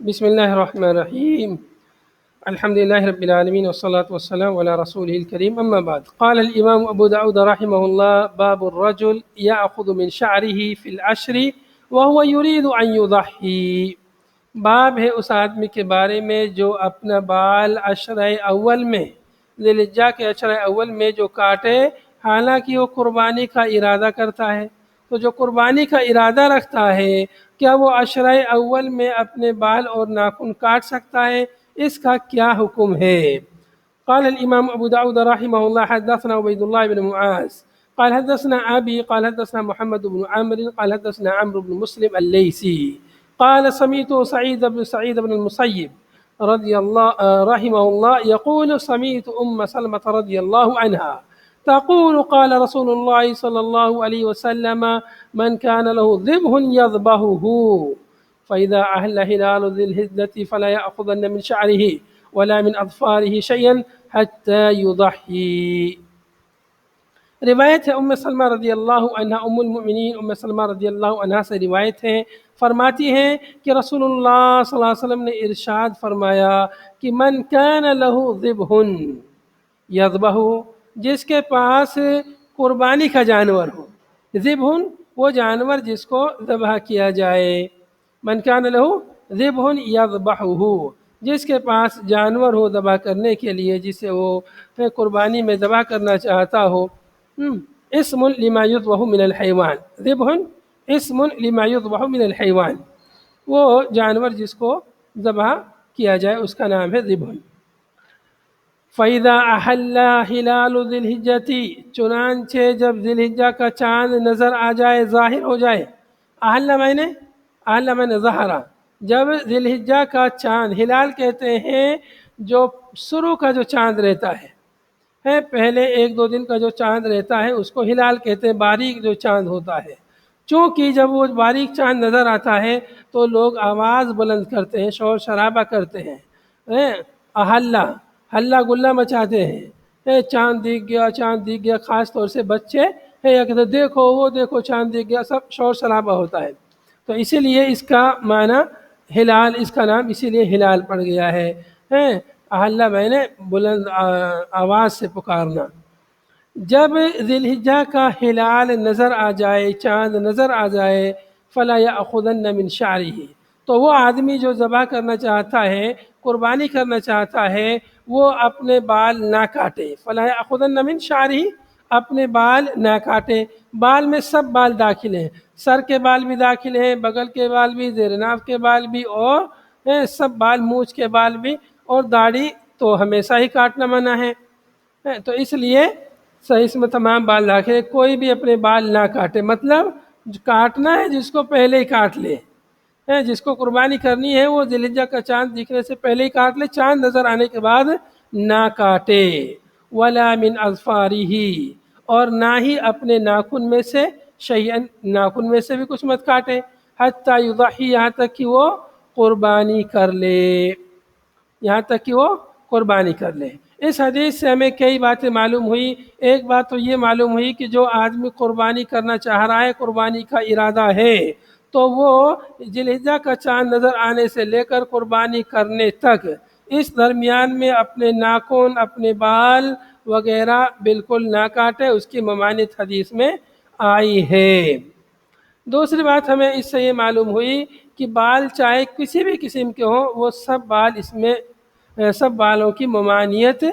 بسم الله الرحمن الرحيم. الحمد لله رب العالمين والصلاة والسلام على رسوله الكريم. أما بعد، قال الإمام أبو داود رحمه الله: باب الرجل يأخذ من شعره في العشر وهو يريد أن يضحي. باب ہے اس آدمی کے بارے میں جو اپنا بال عشرہ اول میں، ذی الحجہ کے عشرہ اول میں جو کاٹے حالانکہ وہ قربانی کا ارادہ کرتا ہے۔ تو جو قربانی کا ارادہ رکھتا ہے کیا وہ عشرہ اول میں اپنے بال اور ناخن کاٹ سکتا ہے؟ اس کا کیا حکم ہے؟ قال الإمام أبو داود رحمه الله: حدثنا عبيد الله بن معاذ قال حدثنا أبي قال حدثنا محمد بن عمرو قال حدثنا عمرو بن مسلم الليثي قال سمعت سعيد بن المسيب رضي الله رحمه الله يقول: سمعت سلمة رضي الله عنها تقول: قال رسول الله صلى الله عليه وسلم: من كان له ذبح يذبحه فإذا أهل هلال ذي الحجة فلا يأخذن من شعره ولا من أظفاره شيئا حتى يضحي۔ روایت ہے ام سلمہ رضی اللہ عنہ، ام المؤمنین ام سلمہ رضی اللہ عنہ سے روایت ہے، فرماتی ہیں کہ رسول اللہ صلی اللہ علیہ وسلم نے ارشاد فرمایا کہ من کان لہ ذبح یذبح، جس کے پاس قربانی کا جانور ہو، ذبح وہ جانور جس کو ذبح کیا جائے، من کان لہ ذبح یذبحہ، جس کے پاس جانور ہو ذبح کرنے کے لیے، جسے وہ قربانی میں ذبح کرنا چاہتا ہو۔ اسم لما یذبح من الحیوان، ذبح اسم لما یذبح من الحیوان، وہ جانور جس کو ذبح کیا جائے اس کا نام ہے ذبح۔ فَإِذَا أَحَلَّ هِلَالُ ذِي الْحِجَّةِ، چنانچہ جب ذی الحجہ کا چاند نظر آ جائے، ظاہر ہو جائے، احل میں ظہرا، جب ذی الحجہ کا چاند، ہلال کہتے ہیں جو شروع کا جو چاند رہتا ہے، پہلے ایک دو دن کا جو چاند رہتا ہے اس کو ہلال کہتے ہیں، باریک جو چاند ہوتا ہے۔ چونکہ جب وہ باریک چاند نظر آتا ہے تو لوگ آواز بلند کرتے ہیں، شور شرابہ کرتے ہیں، ہلا گلا مچاتے ہیں، چاند دکھ گیا، چاند دکھ گیا، خاص طور سے بچے یا کہتے دیکھو وہ دیکھو چاند دکھ گیا، سب شور شرابہ ہوتا ہے۔ تو اسی لیے اس کا معنی ہلال، اس کا نام اسی لیے ہلال پڑ گیا ہے۔ احلہ میں نے بلند آواز سے پکارنا۔ جب ذی الحجہ کا ہلال نظر آ جائے، چاند نظر آ جائے، فلا یأخذن من شعرہ، تو وہ آدمی جو ذبح کرنا چاہتا ہے، قربانی کرنا چاہتا ہے، وہ اپنے بال نہ کاٹے۔ فلا یأخذن من شعرہ، اپنے بال نہ کاٹے۔ بال میں سب بال داخل ہیں، سر کے بال بھی داخل ہیں، بغل کے بال بھی، زیر ناف کے بال بھی، اور سب بال، مونچھ کے بال بھی، اور داڑھی تو ہمیشہ ہی کاٹنا منع ہے۔ تو اس لیے اس میں تمام بال داخل ہے، کوئی بھی اپنے بال نہ کاٹے، مطلب کاٹنا ہے جس کو پہلے ہی کاٹ لے، جس کو قربانی کرنی ہے وہ ذی الحجہ کا چاند دکھنے سے پہلے ہی کاٹ لے، چاند نظر آنے کے بعد نہ کاٹے۔ ولا من اظفارہ، اور نہ ہی اپنے ناخن میں سے، شیئن، ناخن میں سے بھی کچھ مت کاٹے، حتی یضحی، یہاں تک کہ وہ قربانی کر لے، یہاں تک کہ وہ قربانی کر لے۔ اس حدیث سے ہمیں کئی باتیں معلوم ہوئی۔ ایک بات تو یہ معلوم ہوئی کہ جو آدمی قربانی کرنا چاہ رہا ہے، قربانی کا ارادہ ہے، تو وہ ذی الحجہ کا چاند نظر آنے سے لے کر قربانی کرنے تک اس درمیان میں اپنے ناخن، اپنے بال وغیرہ بالکل نہ کاٹے، اس کی ممانعت حدیث میں آئی ہے۔ دوسری بات ہمیں اس سے یہ معلوم ہوئی کہ بال چاہے کسی بھی قسم کے ہوں، وہ سب بال، اس میں سب بالوں کی ممانعت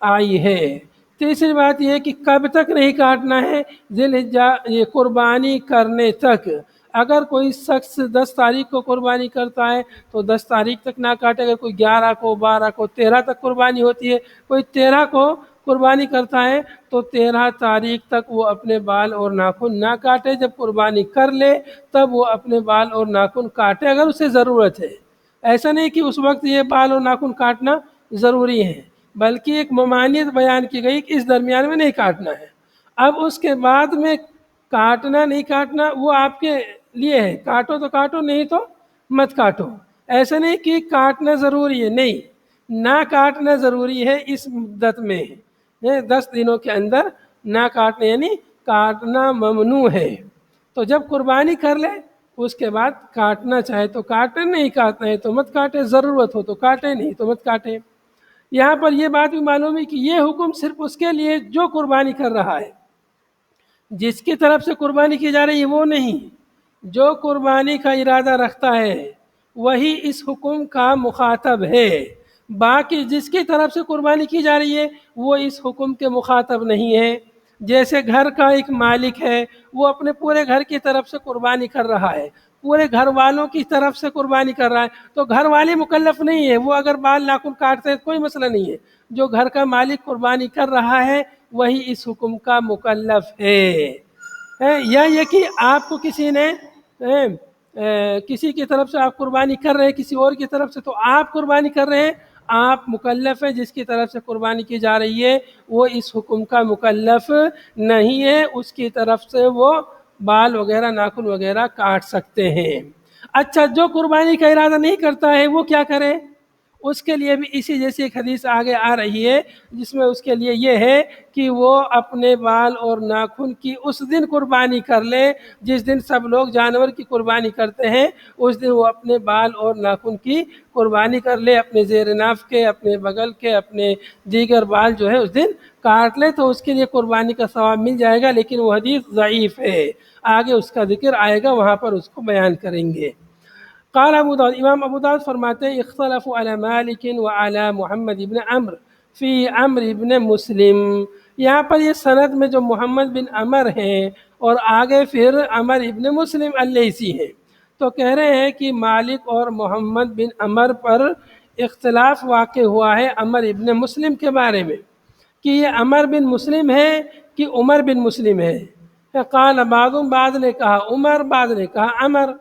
آئی ہے۔ تیسری بات یہ ہے کہ کب تک نہیں کاٹنا ہے، ذی الحجہ یہ قربانی کرنے تک۔ اگر کوئی شخص 10 تاریخ کو قربانی کرتا ہے تو 10 تاریخ تک نہ کاٹے، اگر کوئی 11 کو، 12 کو، 13 تک قربانی ہوتی ہے، کوئی 13 کو قربانی کرتا ہے تو 13 تاریخ تک وہ اپنے بال اور ناخن نہ کاٹے، جب قربانی کر لے تب وہ اپنے بال اور ناخن کاٹے اگر اسے ضرورت ہے۔ ایسا نہیں کہ اس وقت یہ بال اور ناخن کاٹنا ضروری ہے، بلکہ ایک ممانعت بیان کی گئی کہ اس درمیان میں نہیں کاٹنا ہے۔ اب اس کے بعد میں کاٹنا نہیں کاٹنا وہ آپ کے لیے ہے، کاٹو تو کاٹو، نہیں تو مت کاٹو۔ ایسا نہیں کہ کاٹنا ضروری ہے، نہیں، نہ کاٹنا ضروری ہے اس مدت میں، 10 دنوں کے اندر نہ کاٹنا، یعنی کاٹنا ممنوع ہے۔ تو جب قربانی کر لے اس کے بعد کاٹنا چاہے تو کاٹے، نہیں کاٹنا ہے تو مت کاٹے، ضرورت ہو تو کاٹے، نہیں تو مت کاٹے۔ یہاں پر یہ بات بھی معلوم ہے کہ یہ حکم صرف اس کے لیے جو قربانی کر رہا ہے، جس کی طرف سے قربانی کی جا رہی ہے وہ نہیں، جو قربانی کا ارادہ رکھتا ہے وہی اس حکم کا مخاطب ہے، باقی جس کی طرف سے قربانی کی جا رہی ہے وہ اس حکم کے مخاطب نہیں ہے۔ جیسے گھر کا ایک مالک ہے، وہ اپنے پورے گھر کی طرف سے قربانی کر رہا ہے، پورے گھر والوں کی طرف سے قربانی کر رہا ہے، تو گھر والے مکلف نہیں ہے، وہ اگر بال ناخن کاٹتے ہیں کوئی مسئلہ نہیں ہے، جو گھر کا مالک قربانی کر رہا ہے وہی اس حکم کا مکلف ہے۔ یا یہ کہ آپ کو کسی نے کسی کی طرف سے آپ قربانی کر رہے ہیں کسی اور کی طرف سے، تو آپ قربانی کر رہے ہیں، آپ مکلف ہیں، جس کی طرف سے قربانی کی جا رہی ہے وہ اس حکم کا مکلف نہیں ہے، اس کی طرف سے وہ بال وغیرہ ناخن وغیرہ کاٹ سکتے ہیں۔ اچھا، جو قربانی کا ارادہ نہیں کرتا ہے وہ کیا کرے؟ اس کے لیے بھی اسی جیسی ایک حدیث آگے آ رہی ہے جس میں اس کے لیے یہ ہے کہ وہ اپنے بال اور ناخن کی اس دن قربانی کر لے جس دن سب لوگ جانور کی قربانی کرتے ہیں، اس دن وہ اپنے بال اور ناخن کی قربانی کر لے، اپنے زیر ناف کے، اپنے بغل کے، اپنے دیگر بال جو ہے اس دن کاٹ لے، تو اس کے لیے قربانی کا ثواب مل جائے گا، لیکن وہ حدیث ضعیف ہے، آگے اس کا ذکر آئے گا، وہاں پر اس کو بیان کریں گے۔ قال ابو داود، امام ابو داود فرماتے ہیں اختلفوا علی مالک وعلی محمد ابن عمرو فی عمرو ابن مسلم۔ یہاں پر یہ سند میں جو محمد بن عمر ہیں اور آگے پھر عمر ابن مسلم اللیثی ہیں، تو کہہ رہے ہیں کہ مالک اور محمد بن عمر پر اختلاف واقع ہوا ہے عمر ابن مسلم کے بارے میں، کہ یہ عمر بن مسلم ہے کہ عمر بن مسلم ہے۔ قال بعض نے کہا عمر، بعض نے کہا عمر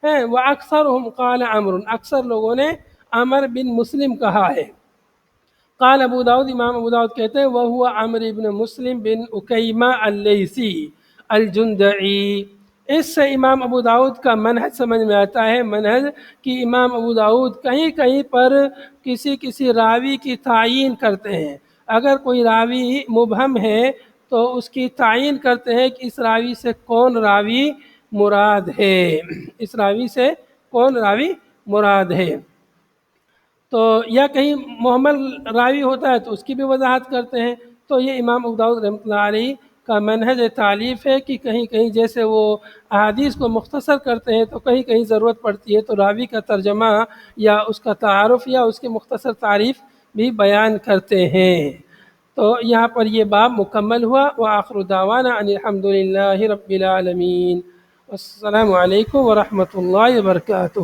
ہے، وَأَكْثَرُهُمْ قَالَ عَمْرٌ، اکثر لوگوں نے عمر بن مسلم کہا ہے۔ قال ابو داود، امام ابو داود کہتے ہیں وَهُوَ عمر بن مسلم بن اکیمہ اللیثی الجندعی۔ اس سے امام ابو داود کا منہج سمجھ میں آتا ہے، منہج کہ امام ابو داود کہیں کہیں پر کسی راوی کی تعیین کرتے ہیں، اگر کوئی راوی مبہم ہے تو اس کی تعیین کرتے ہیں کہ اس راوی سے کون راوی مراد ہے، اس راوی سے کون راوی مراد ہے، تو یا کہیں محمل راوی ہوتا ہے تو اس کی بھی وضاحت کرتے ہیں۔ تو یہ امام ابو داؤد رحمۃ اللہ علیہ کا منہج تالیف ہے کہ کہیں کہیں جیسے وہ احادیث کو مختصر کرتے ہیں تو کہیں کہیں ضرورت پڑتی ہے تو راوی کا ترجمہ یا اس کا تعارف یا اس کی مختصر تعریف بھی بیان کرتے ہیں۔ تو یہاں پر یہ باب مکمل ہوا۔ وآخر دعوانا ان الحمد للہ رب العالمین۔ السلام علیکم ورحمۃ اللہ وبرکاتہ۔